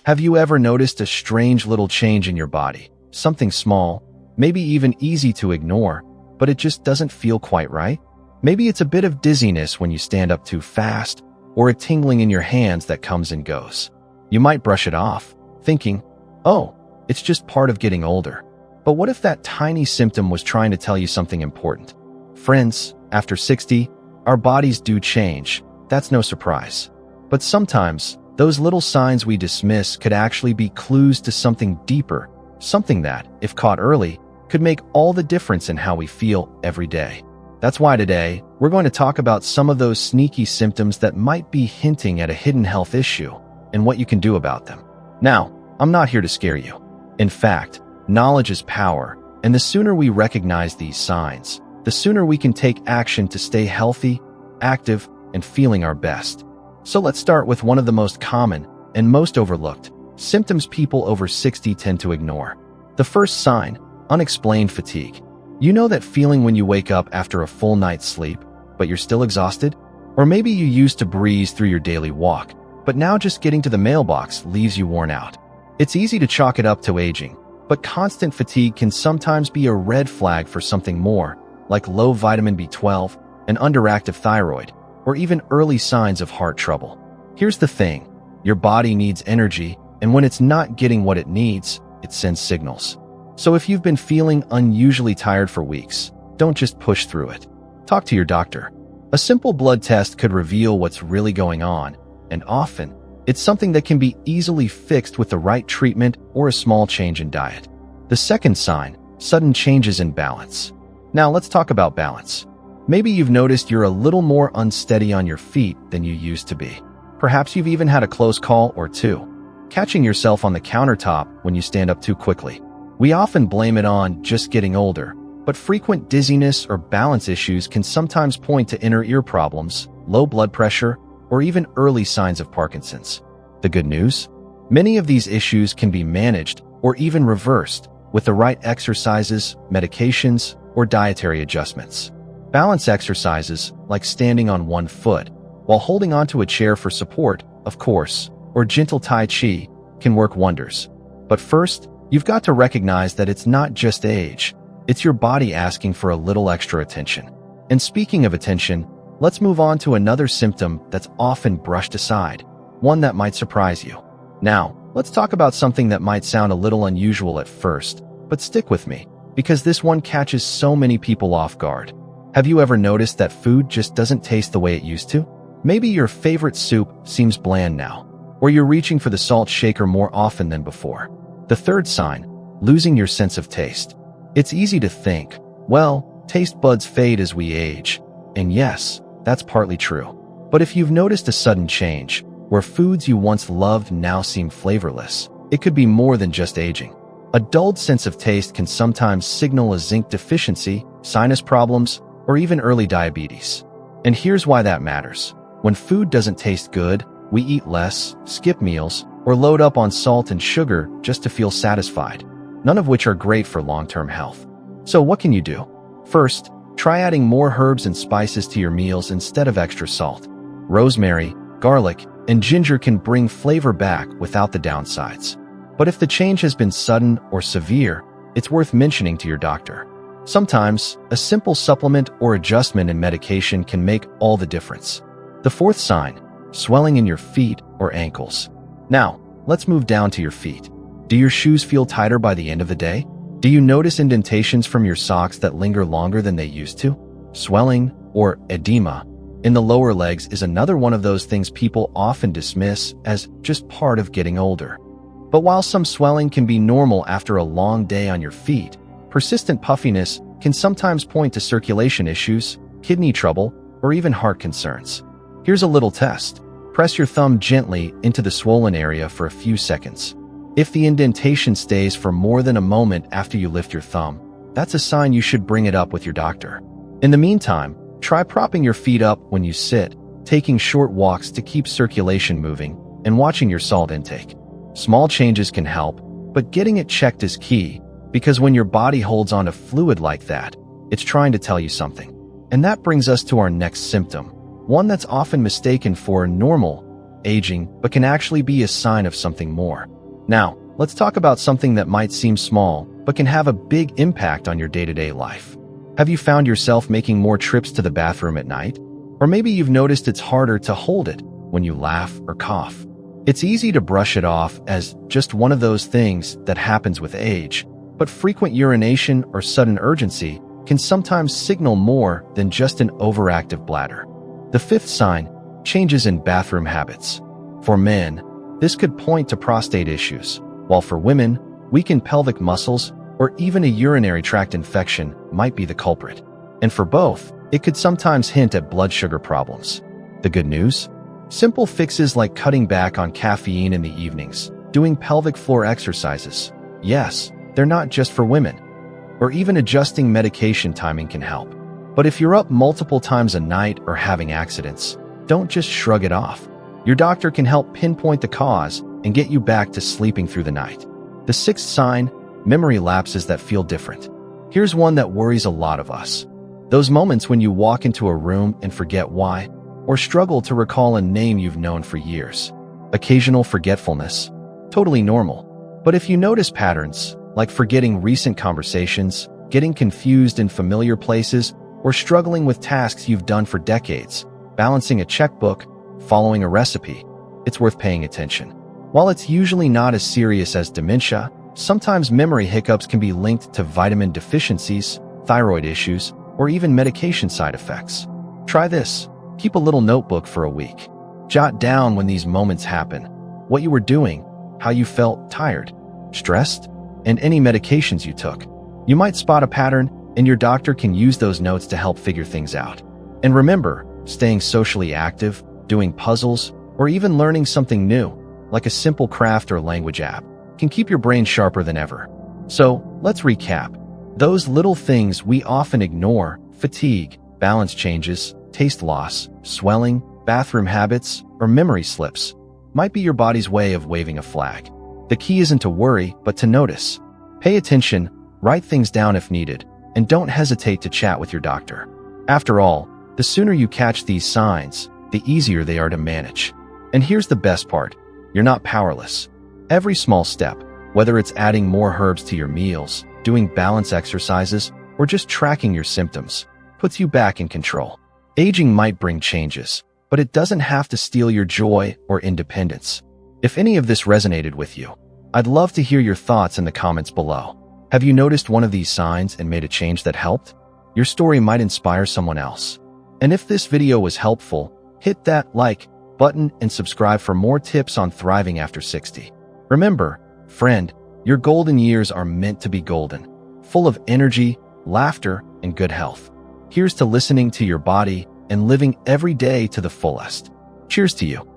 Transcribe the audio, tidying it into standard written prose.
Have you ever noticed a strange little change in your body? Something small, maybe even easy to ignore, but it just doesn't feel quite right? Maybe it's a bit of dizziness when you stand up too fast, or a tingling in your hands that comes and goes. You might brush it off, thinking, oh, it's just part of getting older. But what if that tiny symptom was trying to tell you something important? Friends, after 60, our bodies do change. That's no surprise. But sometimes, those little signs we dismiss could actually be clues to something deeper, something that, if caught early, could make all the difference in how we feel every day. That's why today, we're going to talk about some of those sneaky symptoms that might be hinting at a hidden health issue and what you can do about them. Now, I'm not here to scare you. In fact, knowledge is power, and the sooner we recognize these signs, the sooner we can take action to stay healthy, active, and feeling our best. So let's start with one of the most common and most overlooked symptoms people over 60 tend to ignore. The first sign, unexplained fatigue. You know that feeling when you wake up after a full night's sleep, but you're still exhausted? Or maybe you used to breeze through your daily walk, but now just getting to the mailbox leaves you worn out. It's easy to chalk it up to aging, but constant fatigue can sometimes be a red flag for something more, like low vitamin B12, an underactive thyroid, or even early signs of heart trouble. Here's the thing, your body needs energy, and when it's not getting what it needs, it sends signals. So if you've been feeling unusually tired for weeks, don't just push through it. Talk to your doctor. A simple blood test could reveal what's really going on, and often, it's something that can be easily fixed with the right treatment or a small change in diet. The second sign, sudden changes in balance. Now let's talk about balance. Maybe you've noticed you're a little more unsteady on your feet than you used to be. Perhaps you've even had a close call or two, catching yourself on the countertop when you stand up too quickly. We often blame it on just getting older, but frequent dizziness or balance issues can sometimes point to inner ear problems, low blood pressure, or even early signs of Parkinson's. The good news? Many of these issues can be managed or even reversed with the right exercises, medications, or dietary adjustments. Balance exercises, like standing on one foot, while holding onto a chair for support, of course, or gentle Tai Chi, can work wonders. But first, you've got to recognize that it's not just age, it's your body asking for a little extra attention. And speaking of attention, let's move on to another symptom that's often brushed aside, one that might surprise you. Now, let's talk about something that might sound a little unusual at first, but stick with me, because this one catches so many people off guard. Have you ever noticed that food just doesn't taste the way it used to? Maybe your favorite soup seems bland now, or you're reaching for the salt shaker more often than before. The third sign, losing your sense of taste. It's easy to think, well, taste buds fade as we age. And yes, that's partly true. But if you've noticed a sudden change, where foods you once loved now seem flavorless, it could be more than just aging. A dulled sense of taste can sometimes signal a zinc deficiency, sinus problems, or even early diabetes. And here's why that matters. When food doesn't taste good, we eat less, skip meals, or load up on salt and sugar just to feel satisfied, none of which are great for long-term health. So what can you do? First, try adding more herbs and spices to your meals instead of extra salt. Rosemary, garlic, and ginger can bring flavor back without the downsides. But if the change has been sudden or severe, it's worth mentioning to your doctor. Sometimes, a simple supplement or adjustment in medication can make all the difference. The fourth sign, swelling in your feet or ankles. Now, let's move down to your feet. Do your shoes feel tighter by the end of the day? Do you notice indentations from your socks that linger longer than they used to? Swelling, or edema, in the lower legs is another one of those things people often dismiss as just part of getting older. But while some swelling can be normal after a long day on your feet, persistent puffiness can sometimes point to circulation issues, kidney trouble, or even heart concerns. Here's a little test. Press your thumb gently into the swollen area for a few seconds. If the indentation stays for more than a moment after you lift your thumb, that's a sign you should bring it up with your doctor. In the meantime, try propping your feet up when you sit, taking short walks to keep circulation moving, and watching your salt intake. Small changes can help, but getting it checked is key, because when your body holds on to fluid like that, it's trying to tell you something. And that brings us to our next symptom, one that's often mistaken for normal aging, but can actually be a sign of something more. Now, let's talk about something that might seem small, but can have a big impact on your day-to-day life. Have you found yourself making more trips to the bathroom at night? Or maybe you've noticed it's harder to hold it when you laugh or cough. It's easy to brush it off as just one of those things that happens with age, but frequent urination or sudden urgency can sometimes signal more than just an overactive bladder. The fifth sign, changes in bathroom habits. For men, this could point to prostate issues, while for women, weakened pelvic muscles or even a urinary tract infection might be the culprit. And for both, it could sometimes hint at blood sugar problems. The good news? Simple fixes like cutting back on caffeine in the evenings, doing pelvic floor exercises. Yes, they're not just for women. Or even adjusting medication timing can help. But if you're up multiple times a night or having accidents, don't just shrug it off. Your doctor can help pinpoint the cause and get you back to sleeping through the night. The sixth sign, memory lapses that feel different. Here's one that worries a lot of us. Those moments when you walk into a room and forget why, or struggle to recall a name you've known for years. Occasional forgetfulness. Totally normal. But if you notice patterns, like forgetting recent conversations, getting confused in familiar places, or struggling with tasks you've done for decades, balancing a checkbook, following a recipe, it's worth paying attention. While it's usually not as serious as dementia, sometimes memory hiccups can be linked to vitamin deficiencies, thyroid issues, or even medication side effects. Try this. Keep a little notebook for a week. Jot down when these moments happen, what you were doing, how you felt tired, stressed, and any medications you took. You might spot a pattern, and your doctor can use those notes to help figure things out. And remember, staying socially active, doing puzzles, or even learning something new, like a simple craft or language app, can keep your brain sharper than ever. So, let's recap. Those little things we often ignore, fatigue, balance changes, taste loss, swelling, bathroom habits, or memory slips, might be your body's way of waving a flag. The key isn't to worry, but to notice. Pay attention, write things down if needed, and don't hesitate to chat with your doctor. After all, the sooner you catch these signs, the easier they are to manage. And here's the best part, you're not powerless. Every small step, whether it's adding more herbs to your meals, doing balance exercises, or just tracking your symptoms, puts you back in control. Aging might bring changes, but it doesn't have to steal your joy or independence. If any of this resonated with you, I'd love to hear your thoughts in the comments below. Have you noticed one of these signs and made a change that helped? Your story might inspire someone else. And if this video was helpful, hit that like button and subscribe for more tips on thriving after 60. Remember, friend, your golden years are meant to be golden, full of energy, laughter, and good health. Here's to listening to your body and living every day to the fullest. Cheers to you.